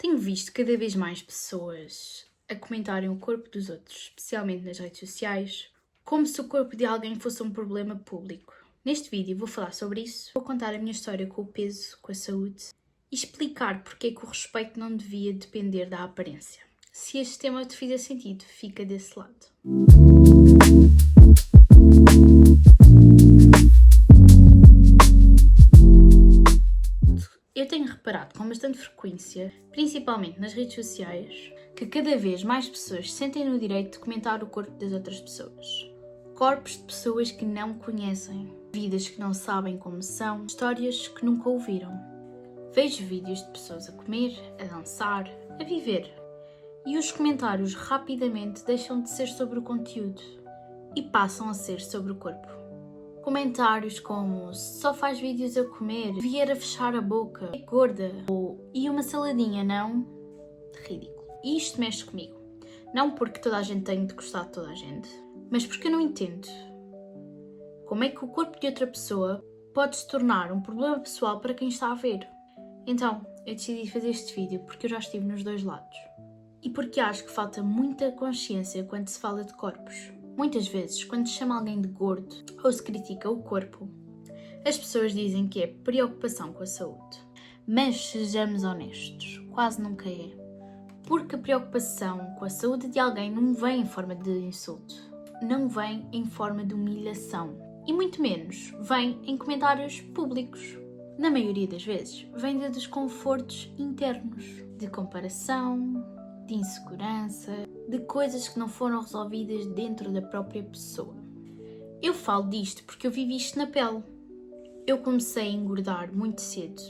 Tenho visto cada vez mais pessoas a comentarem o corpo dos outros, especialmente nas redes sociais, como se o corpo de alguém fosse um problema público. Neste vídeo vou falar sobre isso, vou contar a minha história com o peso, com a saúde e explicar porque é que o respeito não devia depender da aparência. Se este tema te fizer sentido, fica desse lado. Eu tenho reparado com bastante frequência, principalmente nas redes sociais, que cada vez mais pessoas sentem no direito de comentar o corpo das outras pessoas. Corpos de pessoas que não conhecem, vidas que não sabem como são, histórias que nunca ouviram. Vejo vídeos de pessoas a comer, a dançar, a viver. E os comentários rapidamente deixam de ser sobre o conteúdo e passam a ser sobre o corpo. Comentários como só faz vídeos a comer, vier a fechar a boca, é gorda, ou e uma saladinha, não? Ridículo. E isto mexe comigo. Não porque toda a gente tem de gostar de toda a gente, mas porque eu não entendo como é que o corpo de outra pessoa pode se tornar um problema pessoal para quem está a ver. Então, eu decidi fazer este vídeo porque eu já estive nos dois lados. E porque acho que falta muita consciência quando se fala de corpos. Muitas vezes, quando se chama alguém de gordo ou se critica o corpo, as pessoas dizem que é preocupação com a saúde. Mas sejamos honestos, quase nunca é. Porque a preocupação com a saúde de alguém não vem em forma de insulto, não vem em forma de humilhação e muito menos vem em comentários públicos. Na maioria das vezes, vem de desconfortos internos, de comparação, de insegurança, de coisas que não foram resolvidas dentro da própria pessoa. Eu falo disto porque eu vivi isto na pele. Eu comecei a engordar muito cedo,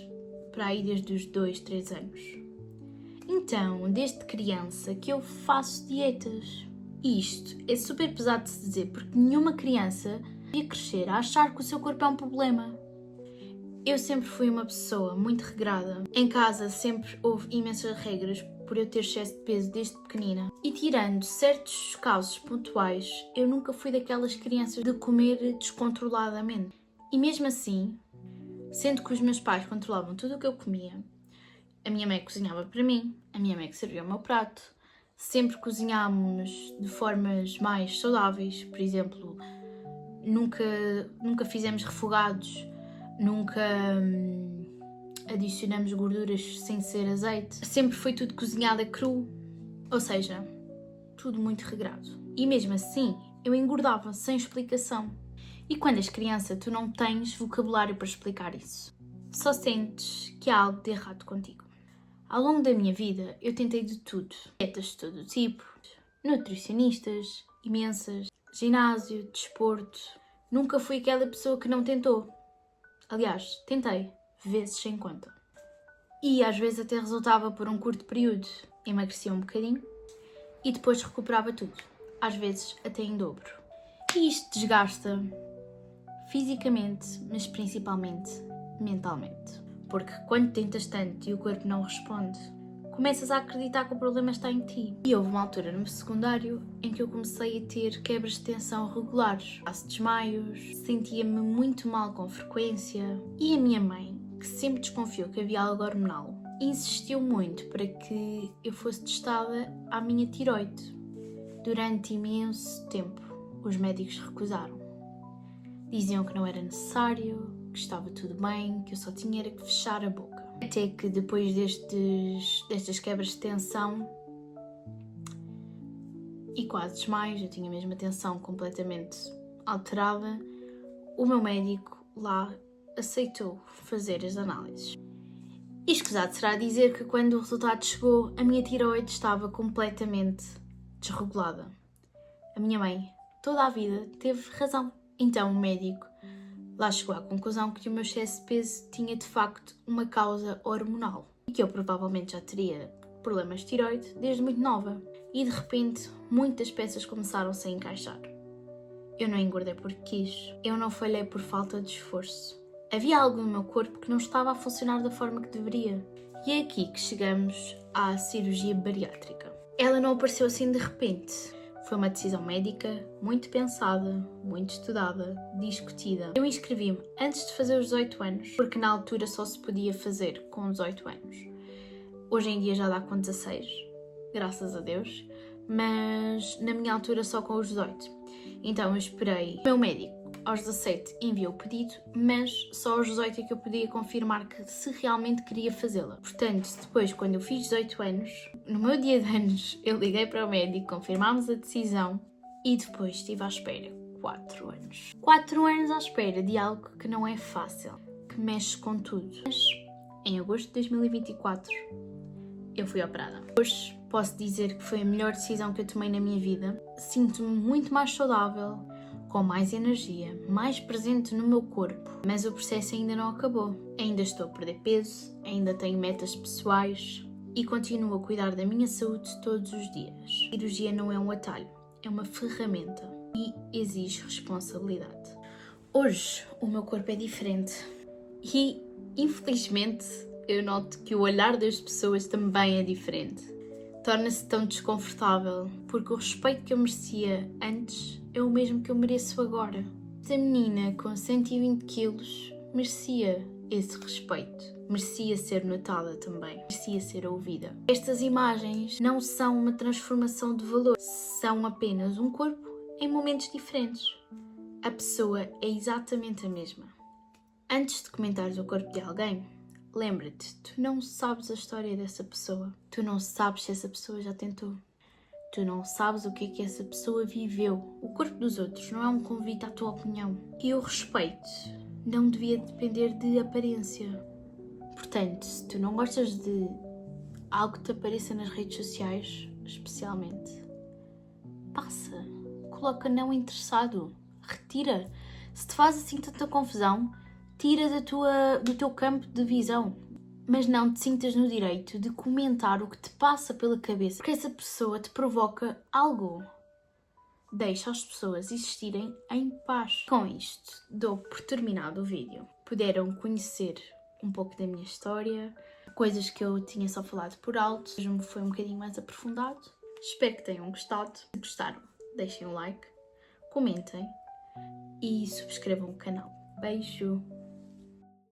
para aí desde os 2, 3 anos. Então, desde criança que eu faço dietas. E isto é super pesado de se dizer porque nenhuma criança ia crescer a achar que o seu corpo é um problema. Eu sempre fui uma pessoa muito regrada. Em casa sempre houve imensas regras por eu ter excesso de peso desde pequenina. E tirando certos casos pontuais, eu nunca fui daquelas crianças de comer descontroladamente. E mesmo assim, sendo que os meus pais controlavam tudo o que eu comia, a minha mãe cozinhava para mim, a minha mãe que servia o meu prato, sempre cozinhámos de formas mais saudáveis, por exemplo, nunca fizemos refogados, nunca adicionamos gorduras sem ser azeite. Sempre foi tudo cozinhado a cru, ou seja, tudo muito regrado. E mesmo assim, eu engordava sem explicação. E quando és criança, tu não tens vocabulário para explicar isso. Só sentes que há algo de errado contigo. Ao longo da minha vida, eu tentei de tudo. Dietas de todo o tipo, nutricionistas, imensas, ginásio, desporto. Nunca fui aquela pessoa que não tentou. Aliás, tentei, vezes sem conta. E às vezes até resultava por um curto período. Emagrecia um bocadinho e depois recuperava tudo. Às vezes até em dobro. E isto desgasta fisicamente, mas principalmente mentalmente. Porque quando tentas tanto e o corpo não responde, começas a acreditar que o problema está em ti. E houve uma altura no secundário em que eu comecei a ter quebras de tensão regulares, desmaios, sentia-me muito mal com frequência. E a minha mãe, que sempre desconfiou que havia algo hormonal, insistiu muito para que eu fosse testada à minha tiroide. Durante imenso tempo, os médicos recusaram. Diziam que não era necessário, que estava tudo bem, que eu só tinha era que fechar a boca. Até que depois destas quebras de tensão e quase desmaios, eu tinha mesmo a tensão completamente alterada, o meu médico lá aceitou fazer as análises. E escusado será dizer que quando o resultado chegou, a minha tireoide estava completamente desregulada. A minha mãe, toda a vida, teve razão. Então o médico lá chegou à conclusão que o meu excesso de peso tinha de facto uma causa hormonal e que eu provavelmente já teria problemas de tireoide desde muito nova. E de repente muitas peças começaram-se a encaixar. Eu não engordei porque quis, eu não falhei por falta de esforço. Havia algo no meu corpo que não estava a funcionar da forma que deveria. E é aqui que chegamos à cirurgia bariátrica. Ela não apareceu assim de repente. Foi uma decisão médica muito pensada, muito estudada, discutida. Eu inscrevi-me antes de fazer os 18 anos, porque na altura só se podia fazer com 18 anos. Hoje em dia já dá com 16, graças a Deus, mas na minha altura só com os 18. Então eu esperei. O meu médico aos 17 enviou o pedido, mas só aos 18 é que eu podia confirmar que se realmente queria fazê-la. Portanto, depois, quando eu fiz 18 anos, no meu dia de anos, eu liguei para o médico, confirmámos a decisão e depois estive à espera 4 anos. 4 anos à espera de algo que não é fácil, que mexe com tudo. Mas em agosto de 2024 eu fui operada. Hoje posso dizer que foi a melhor decisão que eu tomei na minha vida. Sinto-me muito mais saudável, com mais energia, mais presente no meu corpo, mas o processo ainda não acabou. Ainda estou a perder peso, ainda tenho metas pessoais e continuo a cuidar da minha saúde todos os dias. A cirurgia não é um atalho, é uma ferramenta e exige responsabilidade. Hoje o meu corpo é diferente e, infelizmente, eu noto que o olhar das pessoas também é diferente. Torna-se tão desconfortável, porque o respeito que eu merecia antes é o mesmo que eu mereço agora. Esta menina com 120 quilos merecia esse respeito, merecia ser notada também, merecia ser ouvida. Estas imagens não são uma transformação de valor, são apenas um corpo em momentos diferentes. A pessoa é exatamente a mesma. Antes de comentares o corpo de alguém, lembra-te, tu não sabes a história dessa pessoa. Tu não sabes se essa pessoa já tentou. Tu não sabes o que é que essa pessoa viveu. O corpo dos outros não é um convite à tua opinião. E o respeito não devia depender de aparência. Portanto, se tu não gostas de algo que te apareça nas redes sociais, especialmente, passa. Coloca não interessado. Retira. Se te faz assim tanta confusão, tira do teu campo de visão. Mas não te sintas no direito de comentar o que te passa pela cabeça, porque essa pessoa te provoca algo. Deixa as pessoas existirem em paz. Com isto, dou por terminado o vídeo. Puderam conhecer um pouco da minha história, coisas que eu tinha só falado por alto, mesmo foi um bocadinho mais aprofundado. Espero que tenham gostado. Se gostaram, deixem um like, comentem e subscrevam o canal. Beijo!